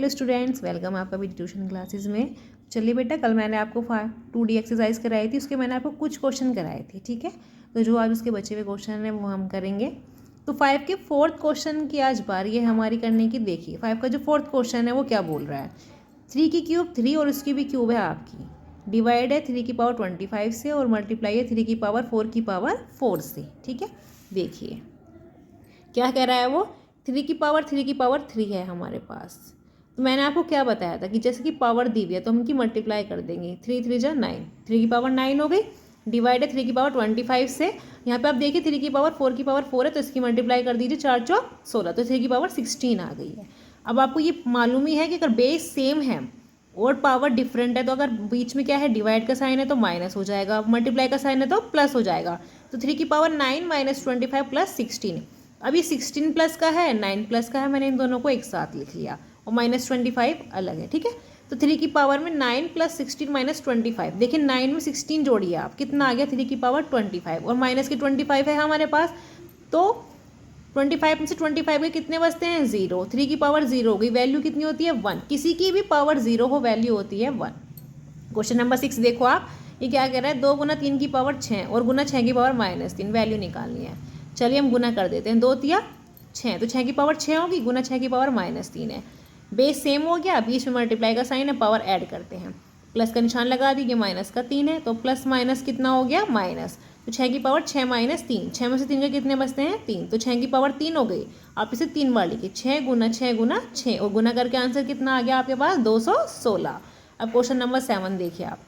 Hello students, welcome आपका भी tuition classes में। चलिए बेटा, कल मैंने आपको 2D एक्सरसाइज कराई थी, उसके मैंने आपको कुछ क्वेश्चन कराए थे, ठीक है। तो जो आज उसके बचे हुए क्वेश्चन हैं वो हम करेंगे। तो 5 के 4th क्वेश्चन की आज बारी है हमारी करने की। देखिए 5 का जो 4th क्वेश्चन है वो क्या बोल रहा है। 3 की क्यूब 3 और उसकी भी क्यूब है आपकी। डिवाइड है 3 की पावर 25 से और मल्टीप्लाई है 3 की पावर 4 की पावर 4 से, ठीक है। देखिए क्या कह रहा है वो, 3 की पावर 3 है हमारे पास। तो मैंने आपको क्या बताया था कि जैसे कि पावर दी हुई है तो हम इनकी मल्टीप्लाई कर देंगे। 3 3 जा 9, 3 की पावर 9 हो गई। डिवाइड है 3 की पावर 25 से। यहाँ पे आप देखिए 3 की पावर 4 की पावर 4 है तो इसकी मल्टीप्लाई कर दीजिए, 4 चौक 16, तो 3 की पावर 16 आ गई है। अब आपको ये मालूम ही है कि अगर बेस सेम है और पावर डिफरेंट है तो अगर बीच में क्या है, डिवाइड का साइन है तो माइनस हो जाएगा, मल्टीप्लाई का साइन है तो प्लस हो जाएगा। तो 3 की पावर 9 माइनस 25 प्लस 16। अब ये 16 प्लस का है, 9 प्लस का है, मैंने इन दोनों को एक साथ लिख लिया और माइनस 25 अलग है, ठीक है। तो 3 की पावर में 9 प्लस 16 माइनस 25। देखिए 9 में 16 जोड़िए आप, कितना आ गया, 3 की पावर 25 और माइनस की 25 है हमारे पास। तो 25 में से 25 के कितने बचते हैं, 0। 3 की पावर 0 हो गई, वैल्यू कितनी होती है, 1। किसी की भी पावर 0 हो, वैल्यू होती है 1। क्वेश्चन नंबर 6 देखो आप, ये क्या कह रहा है, 2 गुना 3 की पावर 6 और गुना 6 की पावर -3, वैल्यू निकालनी है। चलिए हम गुना कर देते हैं, 2 तिया 6, तो 6 की पावर 6 होगी, गुना 6 की पावर -3 है। बेस सेम हो गया, बीच में मल्टीप्लाई का साइन है, पावर ऐड करते हैं, प्लस का निशान लगा दीजिए, माइनस का 3 है तो प्लस माइनस कितना हो गया, माइनस। तो 6 की पावर 6 -3, 6 में से 3 के कितने बचते हैं, 3, तो 6 की पावर 3 हो गई। आप इसे 3 बार लिखिए, 6 गुना 6 गुना 6 और गुना करके आंसर कितना आ गया आपके पास, 216। अब क्वेश्चन नंबर 7 देखिए आप,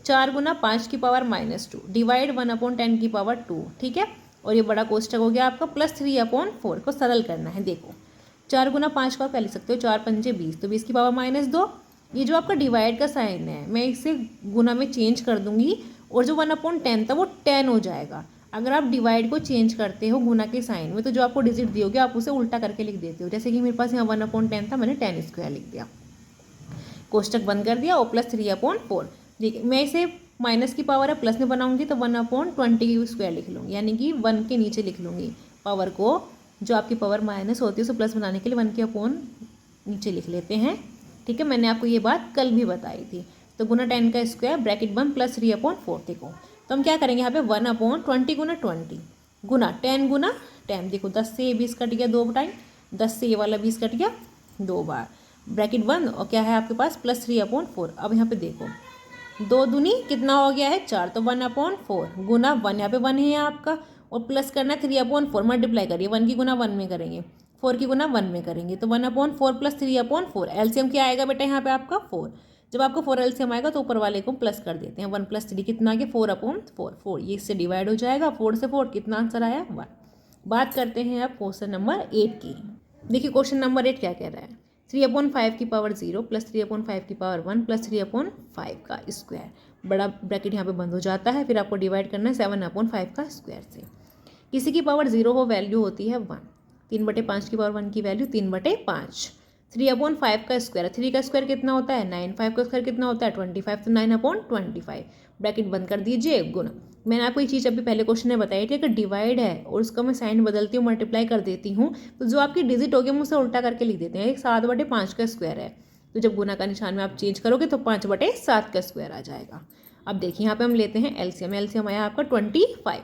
4 गुना 5 की पावर -2 डिवाइड 1/10 की पावर 2, ठीक है। और ये बड़ा कोष्टक हो गया आपका, प्लस 3/4 को सरल करना है। देखो 4 गुना 5 का आप क्या लिख सकते हो, 4 पंजे 20, तो 20 की पावर -2। ये जो आपका डिवाइड का साइन है मैं इसे गुना में चेंज कर दूंगी और जो 1/10 था वो 10 हो जाएगा। अगर आप डिवाइड को चेंज करते हो गुना के साइन में तो जो आपको डिजिट दी होगी आप उसे उल्टा करके लिख देते हो। जैसे कि मेरे पास यहाँ 1/10 था, मैंने 10² लिख दिया, कोष्टक बंद कर दिया और प्लस 3/4। देखिए मैं इसे माइनस की पावर है प्लस में बनाऊंगी तो 1/20² लिख लूँगी, यानी कि 1 के नीचे लिख लूँगी पावर को। जो आपकी पावर माइनस होती है उसे प्लस बनाने के लिए 1 के अपॉन नीचे लिख लेते हैं, ठीक है। मैंने आपको ये बात कल भी बताई थी। तो गुना 10 का स्क्वायर ब्रैकेट 1 प्लस 3/4। देखो तो हम क्या करेंगे यहाँ पे 1/20 गुना 20 गुना 10 गुना 10। देखो 10 से 20 कट गया 2 टाइम, 10 से ये वाला 20 कट गया 2 बार, ब्रैकेट 1 और क्या है आपके पास प्लस 3/4। अब यहाँ पे देखो 2 दूनी कितना हो गया है 4, तो 1/4 गुना 1, यहाँ पे 1 है आपका और प्लस करना है 3/4, मल्टीप्लाई करिए, 1 की गुना 1 में करेंगे, 4 की गुना 1 में करेंगे, तो 1/4 प्लस 3/4। एलसीएम क्या आएगा बेटा यहाँ पे आपका 4। जब आपको 4 एलसीएम आएगा तो ऊपर वाले को प्लस कर देते हैं, 1 + 3 कितना आ गया 4/4, 4 ये इससे डिवाइड हो जाएगा, 4 से 4 कितना आंसर आया 1। बात करते हैं अब क्वेश्चन नंबर 8 की। देखिए क्वेश्चन नंबर 8 क्या कह रहा है, 3/5 की पावर 0 प्लस 3/5 की पावर 1 प्लस 3/5 का स्क्वायर, बड़ा ब्रैकेट यहाँ पे बंद हो जाता है, फिर आपको डिवाइड करना है 7/5 का स्क्वायर से। किसी की पावर 0 हो, वैल्यू होती है 1। 3/5 की पावर 1 की वैल्यू 3/5। 3/5 का स्क्वायर, 3 का स्क्वायर कितना होता है 9, 5 का स्क्वायर कितना होता है 25, तो 9/25 ब्रैकेट बंद कर दीजिए, गुना। मैंने आपको ये चीज़ अभी पहले क्वेश्चन में बताई थी, अगर डिवाइड है और उसका मैं साइन बदलती हूँ, मल्टीप्लाई कर देती हूँ, तो जो आपकी डिजिट होगी हम उसे उल्टा करके लिख देते हैं। 7/5 का स्क्वायर है, तो जब गुना का निशान में आप चेंज करोगे तो 5/7 का स्क्वायर आ जाएगा। अब देखिए यहाँ पे हम लेते हैं एलसीएम, एलसीएम आया आपका 25।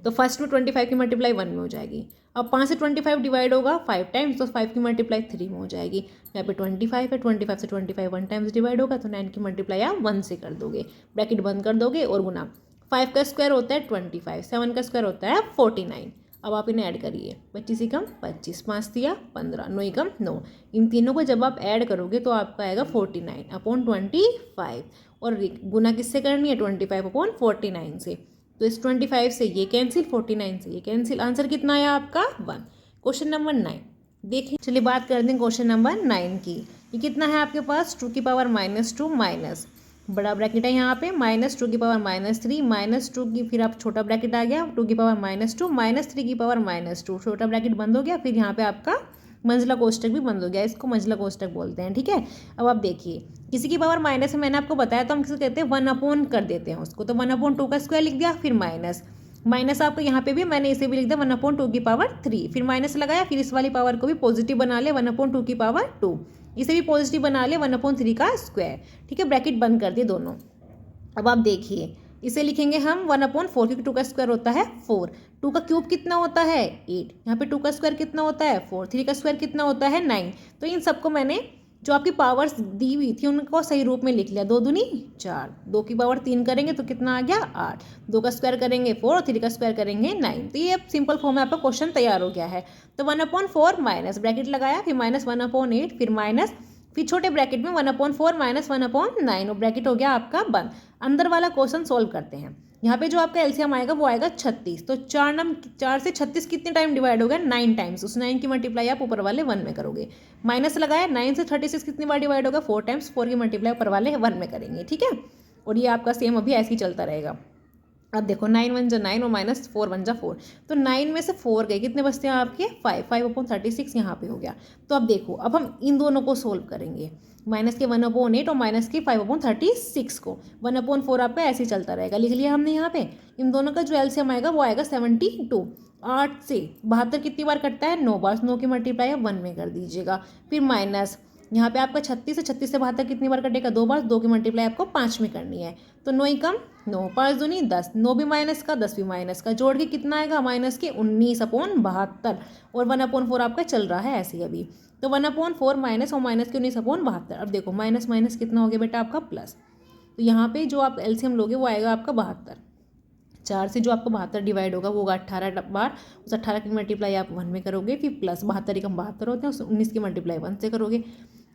तो फर्स्ट में 25 की मल्टीप्लाई 1 में हो जाएगी। अब 5 से 25 डिवाइड होगा 5 टाइम्स, तो 5 की मल्टीप्लाई 3 में हो जाएगी। यहाँ पे 25 है, 25 से 25 1 टाइम्स डिवाइड होगा तो 9 की मल्टीप्लाई आप 1 से कर दोगे, ब्रैकेट बंद कर दोगे और गुना। 5 का स्क्वायर होता है 25, 7 का स्क्वायर होता है 49। अब आप इन्हें ऐड करिए, 25 ही कम 25, 5 दिया 15, 9 ही कम 9। इन तीनों को जब आप ऐड करोगे तो आपका आएगा 49/25 और गुना किससे करनी है 25/49 से। तो इस 25 से ये कैंसिल, 49 से ये कैंसिल, आंसर कितना आया आपका 1। क्वेश्चन नंबर 9 देखिए, चलिए बात कर दें क्वेश्चन नंबर 9 की। ये कितना है आपके पास 2 की पावर -2 माइनस, बड़ा ब्रैकेट है यहाँ पे, -2 की पावर -3 -2 की, फिर आप छोटा ब्रैकेट आ गया 2 की पावर -2 -3 की पावर -2, छोटा ब्रैकेट बंद हो गया, फिर यहाँ पे आपका मंजिला कोष्टक भी बंद हो गया, इसको मंजिला कोष्टक बोलते हैं, ठीक है। अब आप देखिए किसी की पावर माइनस है, मैंने आपको बताया तो हम किसे कहते हैं 1/, कर देते हैं उसको, तो 1/2 का स्क्वायर लिख दिया, फिर माइनस माइनस आपको यहाँ पे भी मैंने इसे भी लिख दिया 1/2 की पावर 3, फिर माइनस लगाया, फिर इस वाली पावर को भी पॉजिटिव बना लिया 1/2 की पावर 2, इसे भी पॉजिटिव बना लिया 1/3 का स्क्वायर, ठीक है, ब्रैकेट बंद कर दिए दोनों। अब आप देखिए इसे लिखेंगे हम 1/4 क्योंकि 2 का स्क्वायर होता है 4, 2 का क्यूब कितना होता है 8, यहाँ पे 2 का स्क्वायर कितना होता है 4, 3 का स्क्वायर कितना होता है 9। तो इन सबको मैंने जो आपकी पावर्स दी हुई थी उनको सही रूप में लिख लिया। 2 दूनी 4, 2 की पावर 3 करेंगे तो कितना आ गया 8, 2 का स्क्वायर करेंगे 4 और 3 का स्क्वायर करेंगे 9। तो ये अब सिंपल फॉर्म में आपका क्वेश्चन तैयार हो गया है। तो 1/4 माइनस ब्रैकेट लगाया, फिर -1/8, फिर माइनस, फिर छोटे ब्रैकेट में 1/4 माइनस 1/9 और ब्रैकेट हो गया आपका बंद। अंदर वाला क्वेश्चन सोल्व करते हैं। यहाँ पे जो आपका एलसीएम आएगा वो आएगा 36। तो 4 से 36 कितने टाइम डिवाइड होगा 9 टाइम्स। उस 9 की मल्टीप्लाई आप ऊपर वाले 1 में करोगे। माइनस लगाया, 9 से 36 कितनी बार डिवाइड होगा 4 टाइम्स, 4 की मल्टीप्लाई ऊपर वाले 1 में करेंगे, ठीक है। और ये आपका सेम अभी ऐसे ही चलता रहेगा। अब देखो 9 1 जा 9 और -4 1 जा 4, तो 9 में से 4 गए, कितने बचते हैं आपके 5/36 यहाँ पे हो गया। तो अब देखो अब हम इन दोनों को सोल्व करेंगे, माइनस के 1/8 और माइनस के 5/36 को। 1/4 आपका ऐसे ही चलता रहेगा, लिख लिया हमने यहाँ पे। इन दोनों का जो एलसीएम आएगा वो आएगा 72। 8 से 72 कितनी बार कटता है 9 बार, 9 की मल्टीप्लाई आप 1 में कर दीजिएगा। फिर माइनस यहाँ पे आपका 36 है, 36 से 72 कितनी बार कटेगा 2 बार, 2 की मल्टीप्लाई आपको 5 में करनी है। तो 9 ही कम 9, 5 दूनी 10, 9 भी माइनस का 10 भी माइनस का, जोड़ के कितना आएगा माइनस के 19/72 और 1/4 आपका चल रहा है ऐसे ही अभी। तो 1/4 माइनस और माइनस के 19/72। अब देखो माइनस माइनस कितना हो गया बेटा आपका प्लस। तो यहाँ पे जो आप एलसीएम लोगे वो आएगा आपका 72। 4 से जो आपका 72 डिवाइड होगा वो होगा 18 बार, उस 18 की मल्टीप्लाई आप 1 में करोगे, फिर प्लस 72 एकम 72 होते हैं, उस 19 की मल्टीप्लाई 1 से करोगे।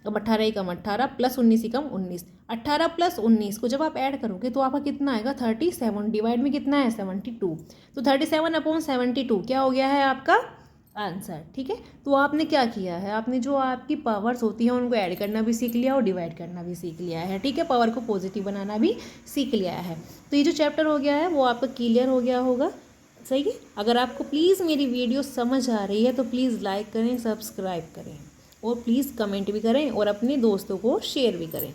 अब 18 एकम 18 प्लस 19 एकम 19, 18 प्लस 19 को जब आप ऐड करोगे तो आपका कितना आएगा 37, डिवाइड में कितना है 72। तो 37/72 क्या हो गया है आपका आंसर, ठीक है। तो आपने क्या किया है, आपने जो आपकी पावर्स होती हैं उनको ऐड करना भी सीख लिया और डिवाइड करना भी सीख लिया है, ठीक है। पावर को पॉजिटिव बनाना भी सीख लिया है। तो ये जो चैप्टर हो गया है वो आपका क्लियर हो गया होगा, सही है। अगर आपको प्लीज़ मेरी वीडियो समझ आ रही है तो प्लीज़ लाइक करें, सब्सक्राइब करें और प्लीज़ कमेंट भी करें और अपने दोस्तों को शेयर भी करें।